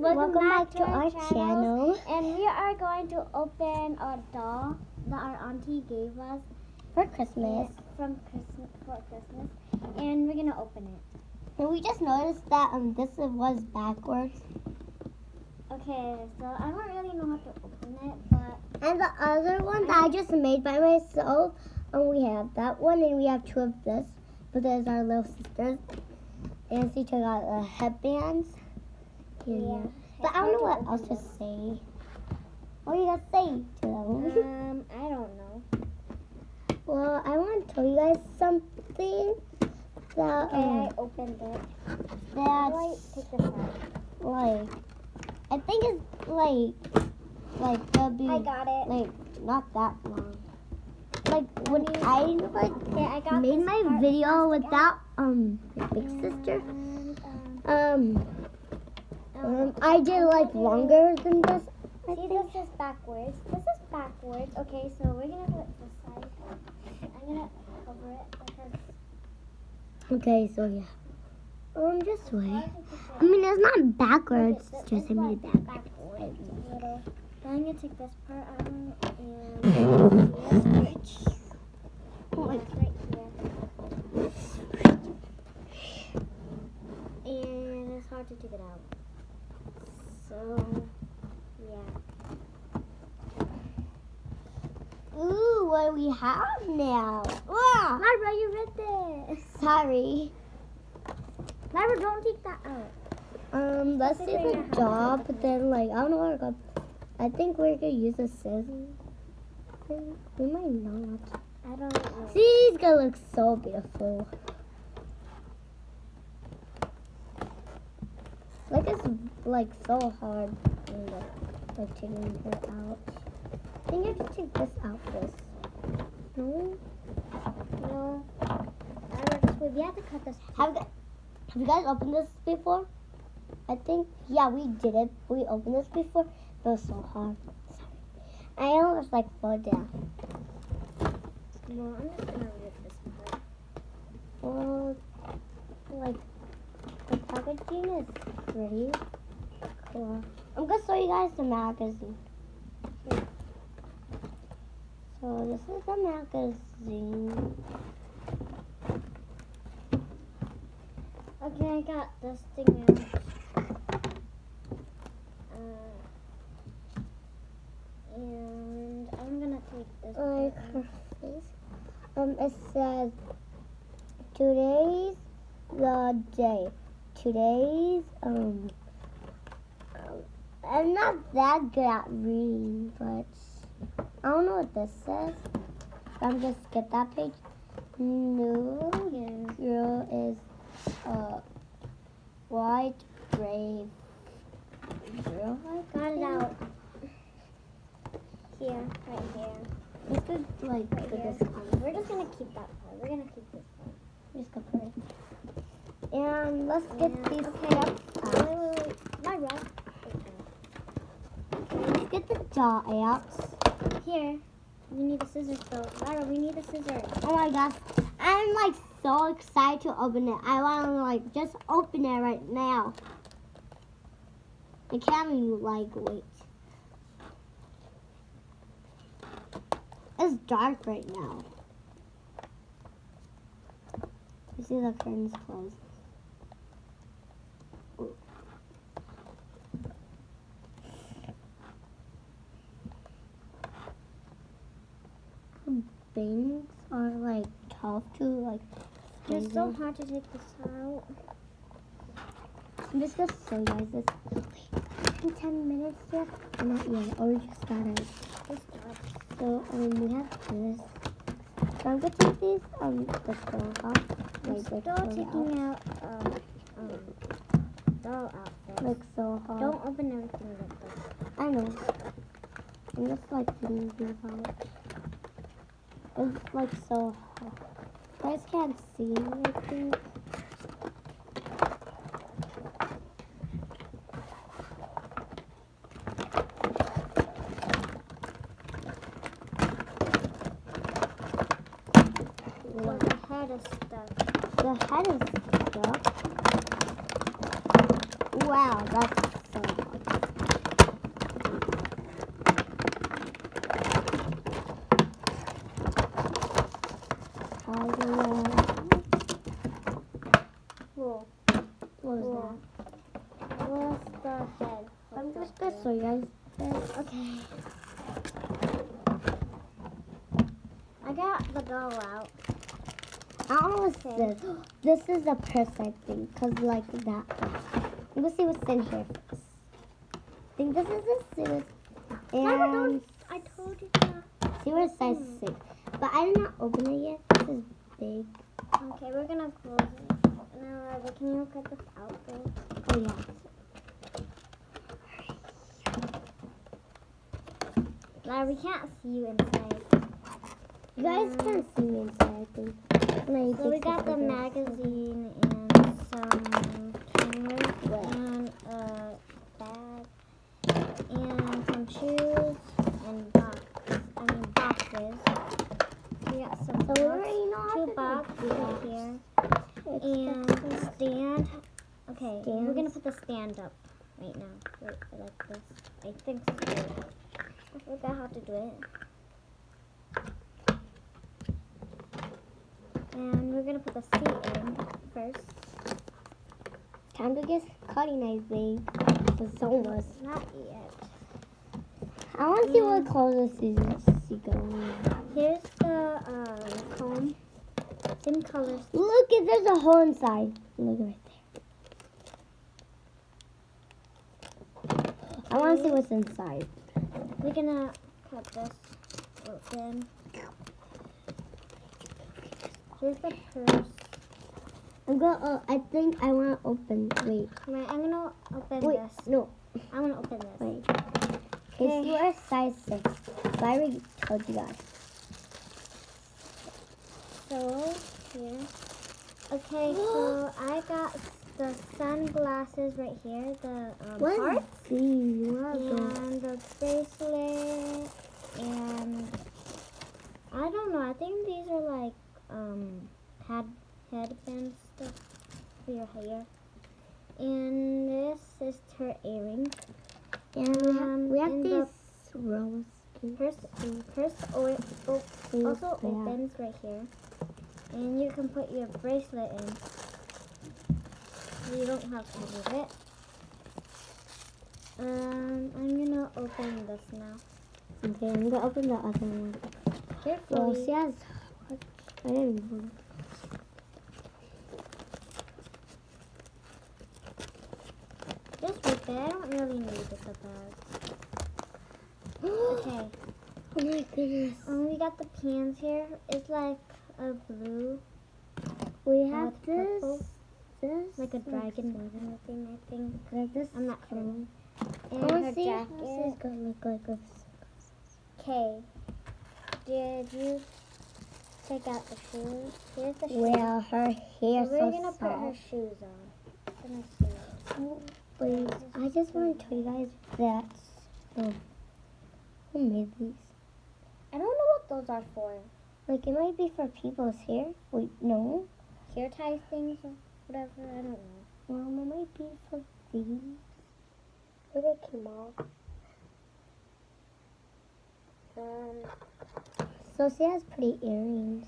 welcome back to our channel. And we are going to open a doll that our auntie gave us For Christmas. for Christmas. And we're gonna open it. And we just noticed that this was backwards. Okay, so I don't really know how to open it, but And the other one that I just made by myself, we have that one, and we have two of this. But there's our little sisters. And she took out the headbands. yeah. But I don't know what else to say. What do you guys say to them? I don't know. Well, I want to tell you guys something that Okay, I opened it. How do I take this out? like I think it's like that'll be I got it. like not that long. Like when I Okay, I got made this my part video plastic without my big sister. And, I did like longer than this. I see, think. this is backwards. This is backwards. Okay, so we're gonna do it this side. I'm gonna cover it because Okay, so yeah. Just wait. I mean, it's not backwards. It's just I made it backwards. Little. Then I'm gonna take this part out and Oh my it's right here. And it's hard to take it out. So yeah. Ooh, what do we have now? Wow. Myra, you read this. Sorry. Myra, don't take that out. Let's see the jaw, but then like I don't know what we're gonna. I think we're gonna use a scissors. We might not. I don't know. See, it's gonna look so beautiful. Like it's like so hard, like taking her out. I think you have to take this out first. No. No. Myra, just wait. We have to cut this. Have you guys opened this before? I think, yeah, we did it. We opened this before. It was so hard. Sorry. I almost like fell down. No, I'm just gonna rip this part. Well, like, the packaging is pretty cool. I'm gonna show you guys the magazine. So this is the magazine. Okay, I got this thing out. And I'm gonna take this. Like part her out. face. It says today's the day. Today's I'm not that good at reading, but I don't know what this says. I'm just skip that page. New girl is white brave girl. I got it out. Here, right here. This could like Right put here. this on. We're just gonna keep that part. We're gonna keep this part. Just go put it. And let's get these Okay. steps out. Wait. Myra. Let's get the jaw out. Here. We need the scissors though. Myra, we need the scissors. Oh my gosh. I'm like so excited to open it. I want to like just open it right now. I can't even like wait. It's dark right now. You see the curtains closed. Ooh. Things are like tough to like. It's so hard to take this out. I'm just gonna show you guys this. Wait, 10 minutes yet? Not yet. Or we just started. Just start. So we have this. So I'm gonna take these the skull off. I'm Like still throw it taking out doll out first. Like so hard. Don't open everything like this. I know. I'm just like thinking about it. It's like so hard. You guys can't see anything. The head is stuck. The head is stuck. Wow, that's so hard. just gonna show you guys this. Okay. I got the doll out. I don't know what's Okay. this. This is the purse, I think, because like that. I'm gonna see what's in here first. I think this is a suit. And I told you to. see what it says 6. But I did not open it yet. This is big. Okay, we're gonna close it. Now, can you cut this out, though? Oh, yeah. Now, we can't see you inside. You guys can't see me inside, I think. No, So we got the magazine and some cameras and a bag and some shoes and boxes. We got some So we already know how two to boxes do right this. here and a stand. Okay, we're gonna put the stand up right now, like this. I think so. I forgot how to do it. And we're gonna put the seat in first. Time to get cutting, I think. It's almost. Not yet. I want to see what color this is going. Here's the comb. Same colors. Look, there's a hole inside. Look right there. I want to see what's inside. We're gonna cut this open. Here's the purse. I think I want to open. Wait. Right, I'm gonna open Wait. this. No. I'm gonna open this. Wait. Okay, you are size 6. I already told you guys. So, here. Okay, so I got the sunglasses right here. The heart. And the bracelet. And I don't know. I think these are like headband stuff for your hair. And this is her earring. And we have and these rose. Purse also opens right here. And you can put your bracelet in. You don't have to move it. I'm gonna open this now. Okay, I'm gonna open the other one. Carefully. Well, she has. I didn't know. Just rip it. I don't really need it, the bag. Okay. Oh my goodness. We got the pans here. It's like a blue. We have have purple. this. Like a dragon thing, I think. Like this. I'm not sure. And And her this is jacket. gonna look like a. Okay. Did you take out the shoes? Here's the shoes. Well, her hair So we're gonna put her soft. shoes on. Let me see. Wait, I just want to tell you guys that. Who made these? I don't know what those are for. Like, it might be for people's hair. Wait, no. Hair tie things or whatever. I don't know. It might be for these. Where they came off. So she has pretty earrings.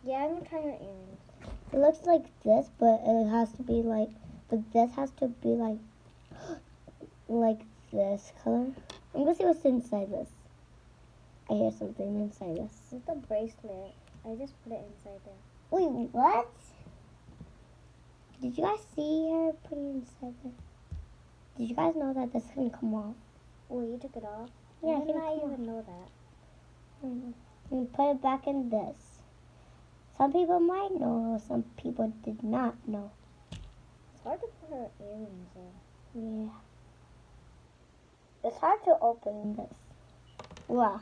Yeah, I'm gonna try her earrings. It looks like this, but it has to be like, but this has to be like this color. I'm gonna see what's inside this. I hear something inside this. It's the bracelet. I just put it inside there. Wait, what? Did you guys see her putting it inside there? Did you guys know that this can come off? Oh, you took it off? Yeah, I it did can not come even know that. And put it back in this. Some people might know, some people did not know. It's hard to put her earrings in. Yeah. It's hard to open this. Wow.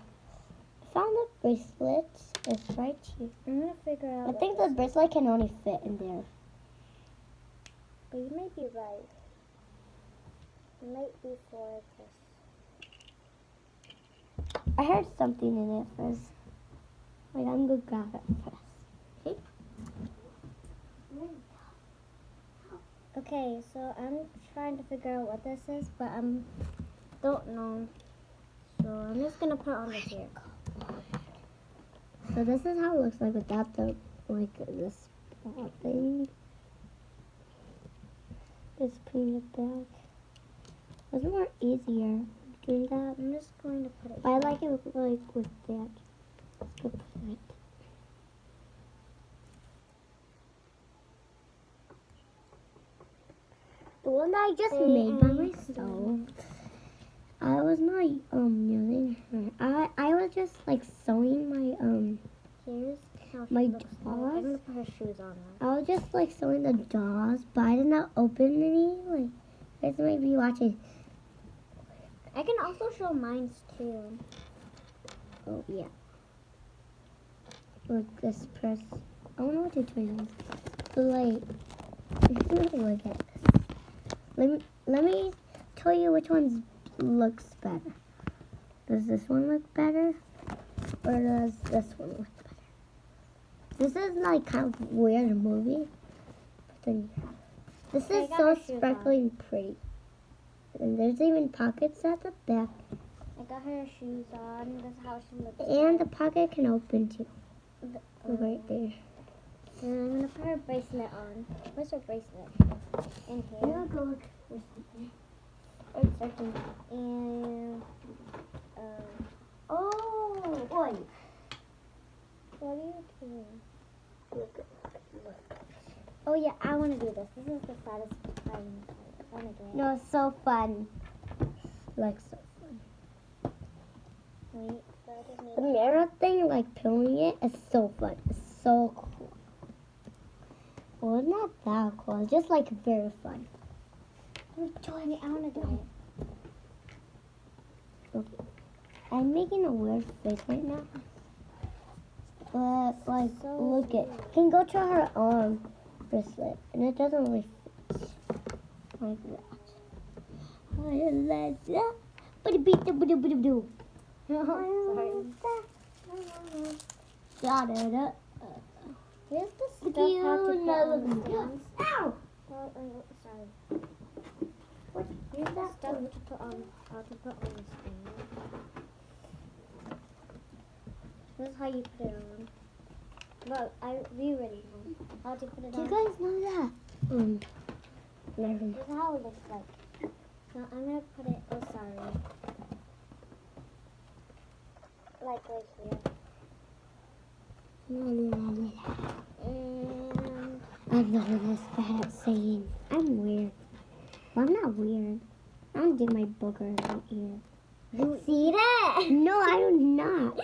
I found the bracelet. It's right here. I'm gonna figure out. I think the bracelet can only fit in there. But you might be right. It might be for this. I heard something in it first. Wait, I'm gonna grab it first. Okay? Okay, so I'm trying to figure out what this is, but I don't know. So I'm just gonna put it on the here. So this is how it looks like without the, like, this spot thing. Just putting it back. It's more easier doing that. I'm just going to put it But I here. like it with that. Let's go put it. The one that I just made by myself. I was not using her. I was just like sewing my Here's how she my looks like. I'm dolls. gonna put her shoes on now. I was just like sewing the dolls, but I did not open any. Like, you guys might be watching. I can also show mine too. Oh yeah. Look, this press. I don't know what to do. But like, look at this. Let me tell you which one looks better. Does this one look better, or does this one look better? This is like kind of weird movie. But then this Okay, I is got so my shoes sparkly and pretty. And there's even pockets at the back, I got her shoes on. This is how she looks and the like. pocket can open too. Look right there. And I'm gonna put her bracelet on. Where's her bracelet? In I'm here. gonna go look. And Oh boy! what are you doing? Oh yeah, I want to do this. This is the saddest part. I want to do it. No, it's so fun. Like so fun. Wait, so I just need The mirror thing, like peeling it, is so fun. It's so cool. Well, it's not that cool. It's just like very fun. Join me. I want to do it. Okay. I'm making a weird face right now. But like, So look it. You can go to her arm bracelet, and it doesn't really fit like that. Got it up. Here's the stuff You how to put know. on the stands. Ow! Sorry. What? Here's the stuff to put on. How to put on the stand. This is how you put it on. But we already know how to put it Do you on. guys know that? Never mind. This is how it looks like. So I'm gonna put it. Oh, sorry. Like right here. And I'm the one that's bad at saying. I'm weird. Well, I'm not weird. I don't do my booger in my ear. you eat it. No, I do not.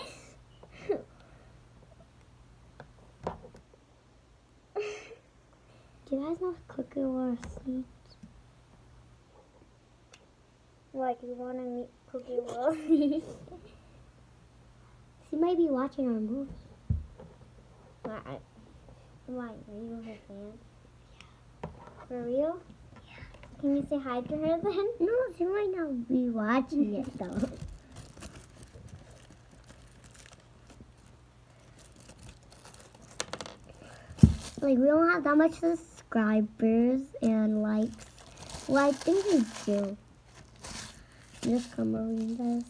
Do you guys know what cookie or seed? Like you want to meet Cookie World? She might be watching our movie. Why? Are you her fan? For real? Yeah. Can you say hi to her then? No, she might not be watching it though. Like, we don't have that much subscribers and likes. Well, I think we do. Just come over this.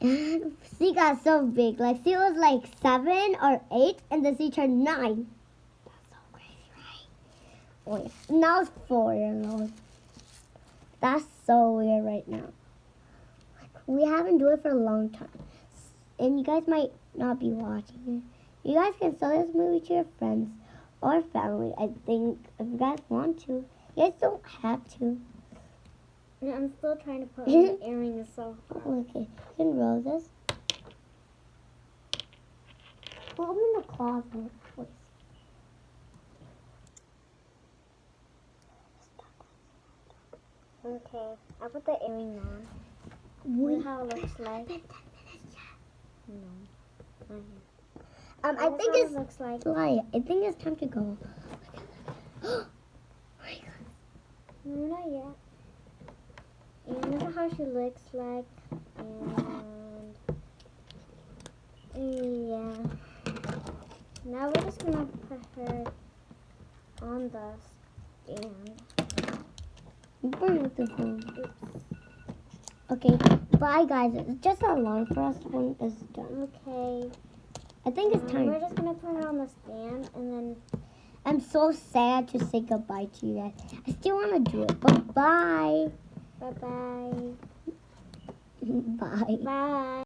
And she got so big. Like, she was like 7 or 8, and then she turned 9. That's so crazy, right? Wait, now it's 4 years old. That's so weird right now. We haven't done it for a long time. And you guys might not be watching it. You guys can show this movie to your friends or family, I think, if you guys want to. You guys don't have to. And I'm still trying to put on the earrings so hard. Okay, you can roll this. Put them in the closet, please. Okay, I put the earring on. We See how it looks like? been 10 minutes yet. No. I This think is how it's it looks like. light. I think it's time to go. Oh my God. No, not yet. And this is how she looks like. And yeah. Now we're just gonna put her on the stand. Burn with the phone. Oops. Okay, bye guys. It's just a long for us when it's done. Okay. I think it's We're time. just gonna put her on the stand, and then I'm so sad to say goodbye to you guys. I still want to do it, but bye. Bye-bye. Bye. Bye.